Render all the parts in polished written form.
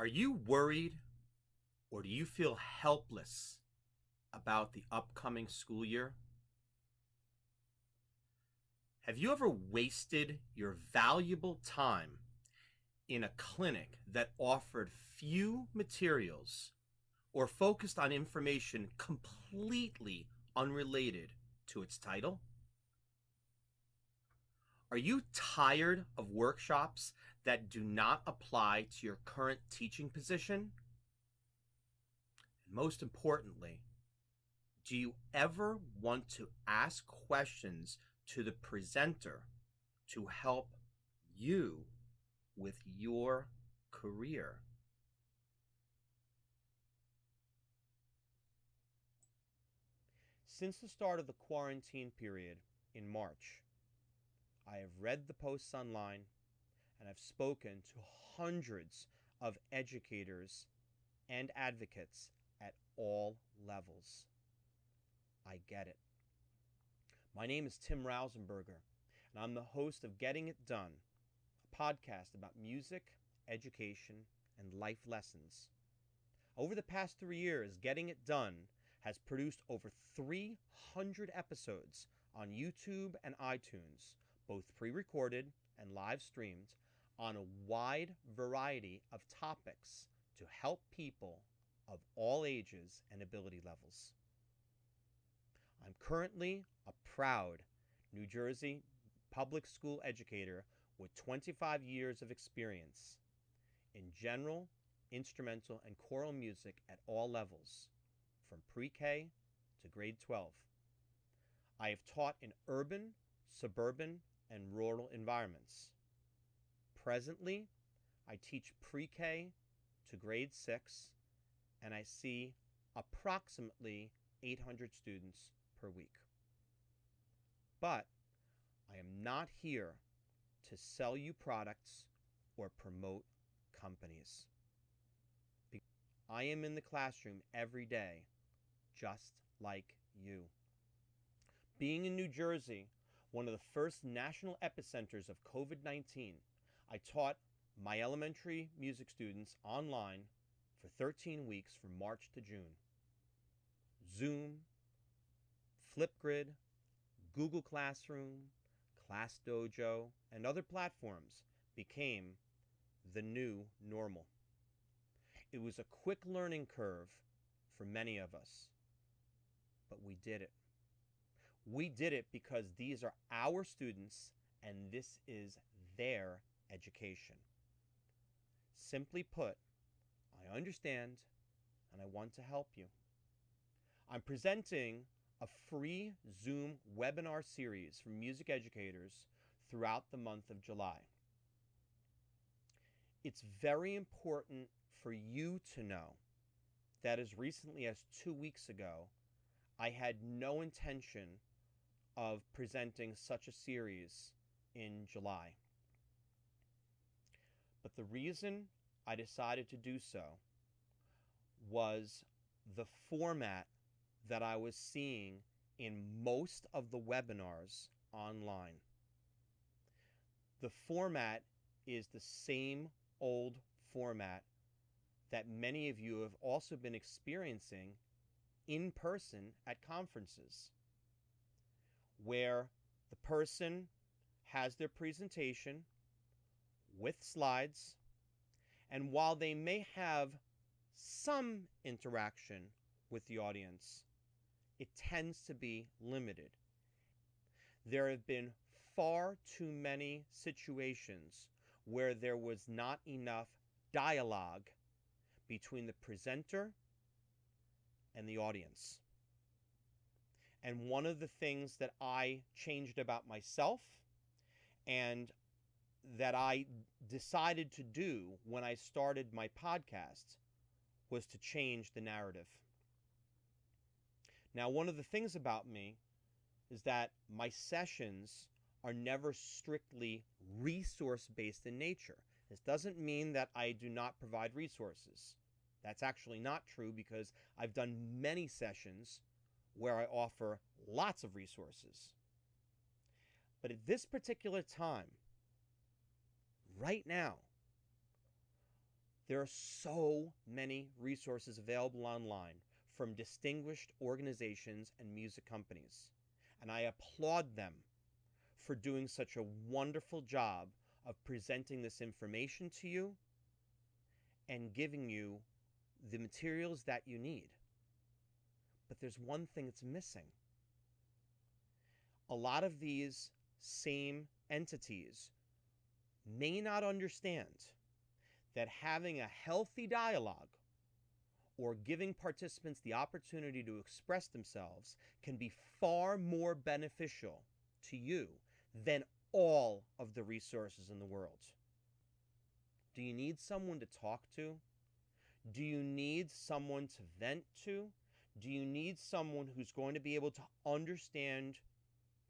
Are you worried or do you feel helpless about the upcoming school year? Have you ever wasted your valuable time in a clinic that offered few materials or focused on information completely unrelated to its title? Are you tired of workshops that do not apply to your current teaching position? And most importantly, do you ever want to ask questions to the presenter to help you with your career? Since the start of the quarantine period in March, I have read the posts online and I've spoken to hundreds of educators and advocates at all levels. I get it. My name is Tim Rausenberger, and I'm the host of Getting It Done, a podcast about music, education, and life lessons. Over the past 3 years, Getting It Done has produced over 300 episodes on YouTube and iTunes, both pre-recorded and live streamed, on a wide variety of topics to help people of all ages and ability levels. I'm currently a proud New Jersey public school educator with 25 years of experience in general, instrumental, and choral music at all levels, from pre-K to grade 12. I have taught in urban, suburban, and rural environments. Presently, I teach pre-K to grade 6, and I see approximately 800 students per week. But I am not here to sell you products or promote companies. I am in the classroom every day, just like you. Being in New Jersey, one of the first national epicenters of COVID-19, I taught my elementary music students online for 13 weeks from March to June. Zoom, Flipgrid, Google Classroom, ClassDojo, and other platforms became the new normal. It was a quick learning curve for many of us, but we did it. We did it because these are our students and this is their education. Simply put, I understand and I want to help you. I'm presenting a free Zoom webinar series for music educators throughout the month of July. It's very important for you to know that as recently as 2 weeks ago, I had no intention of presenting such a series in July. But the reason I decided to do so was the format that I was seeing in most of the webinars online. The format is the same old format that many of you have also been experiencing in person at conferences, where the person has their presentation with slides, and while they may have some interaction with the audience, it tends to be limited. There have been far too many situations where there was not enough dialogue between the presenter and the audience. And one of the things that I changed about myself and that I decided to do when I started my podcast was to change the narrative. Now, one of the things about me is that my sessions are never strictly resource-based in nature. This doesn't mean that I do not provide resources. That's actually not true because I've done many sessions where I offer lots of resources. But at this particular time, right now, There are so many resources available online from distinguished organizations and music companies, and I applaud them for doing such a wonderful job of presenting this information to you and giving you the materials that you need. But there's one thing that's missing. A lot of these same entities may not understand that having a healthy dialogue or giving participants the opportunity to express themselves can be far more beneficial to you than all of the resources in the world. Do you need someone to talk to? Do you need someone to vent to? Do you need someone who's going to be able to understand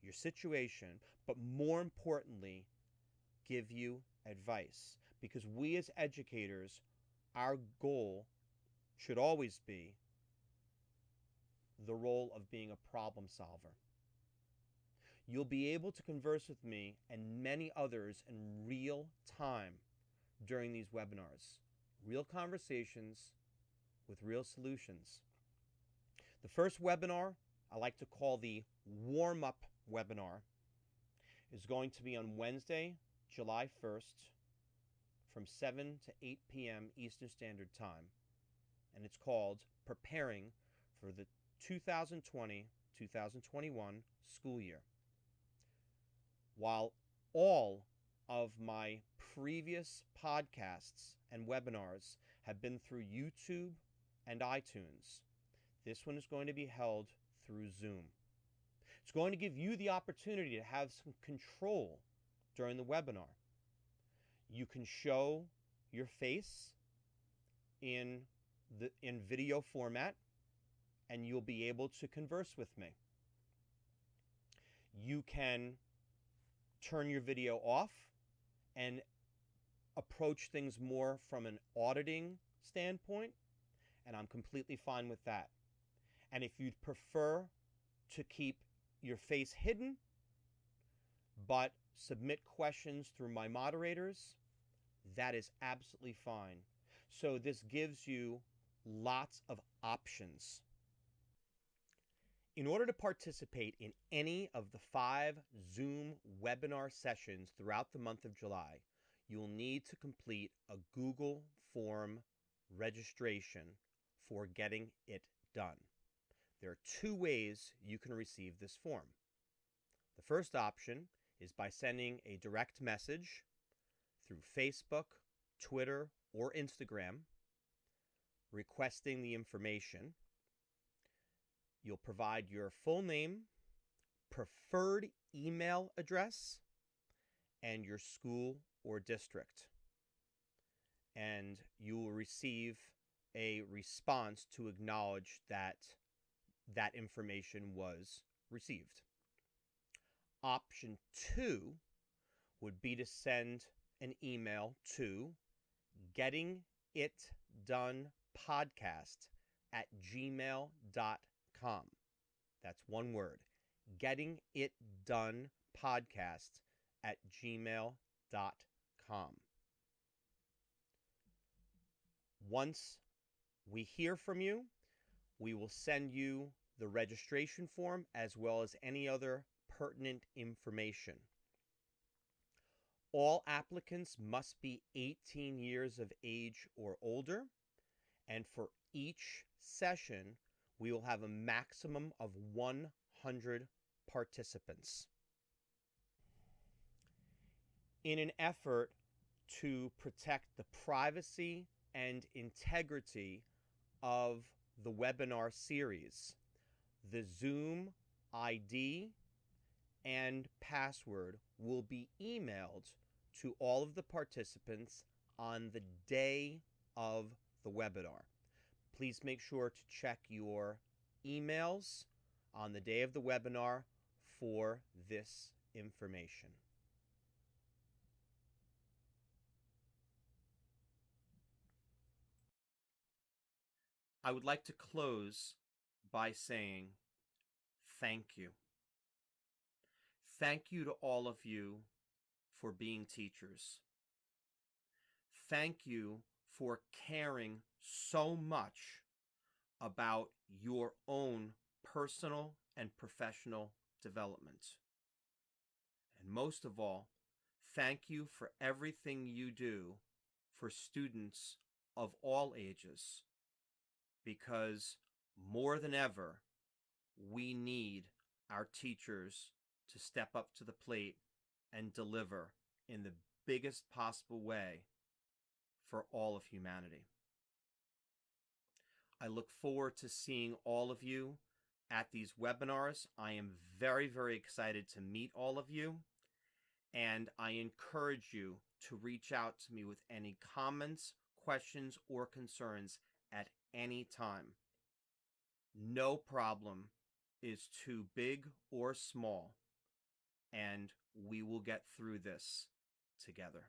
your situation, but more importantly, give you advice? Because we as educators, our goal should always be the role of being a problem solver. You'll be able to converse with me and many others in real time during these webinars. Real conversations with real solutions. The first webinar, I like to call the warm-up webinar, is going to be on Wednesday, July 1st from 7 to 8 p.m. Eastern Standard Time. And it's called Preparing for the 2020-2021 school year. While all of my previous podcasts and webinars have been through YouTube and iTunes, this one is going to be held through Zoom. It's going to give you the opportunity to have some control during the webinar. You can show your face in video format, and you'll be able to converse with me. You can turn your video off and approach things more from an auditing standpoint, and I'm completely fine with that. And if you'd prefer to keep your face hidden but submit questions through my moderators, that is absolutely fine. So this gives you lots of options. In order to participate in any of the 5 Zoom webinar sessions throughout the month of July, you will need to complete a Google form registration for Getting It Done. There are 2 ways you can receive this form. The first option is by sending a direct message through Facebook, Twitter, or Instagram requesting the information. You'll provide your full name, preferred email address, and your school or district. And you will receive a response to acknowledge that that information was received. Option 2 would be to send an email to gettingitdonepodcast@gmail.com. That's one word, gettingitdonepodcast@gmail.com. Once we hear from you, we will send you the registration form as well as any other pertinent information. All applicants must be 18 years of age or older, and for each session, we will have a maximum of 100 participants. In an effort to protect the privacy and integrity of the webinar series, the Zoom ID and password will be emailed to all of the participants on the day of the webinar. Please make sure to check your emails on the day of the webinar for this information. I would like to close by saying thank you. Thank you to all of you for being teachers. Thank you for caring so much about your own personal and professional development. And most of all, thank you for everything you do for students of all ages, because more than ever, we need our teachers to step up to the plate and deliver in the biggest possible way for all of humanity. I look forward to seeing all of you at these webinars. I am very, very excited to meet all of you, and I encourage you to reach out to me with any comments, questions, or concerns at any time. No problem is too big or small, and we will get through this together.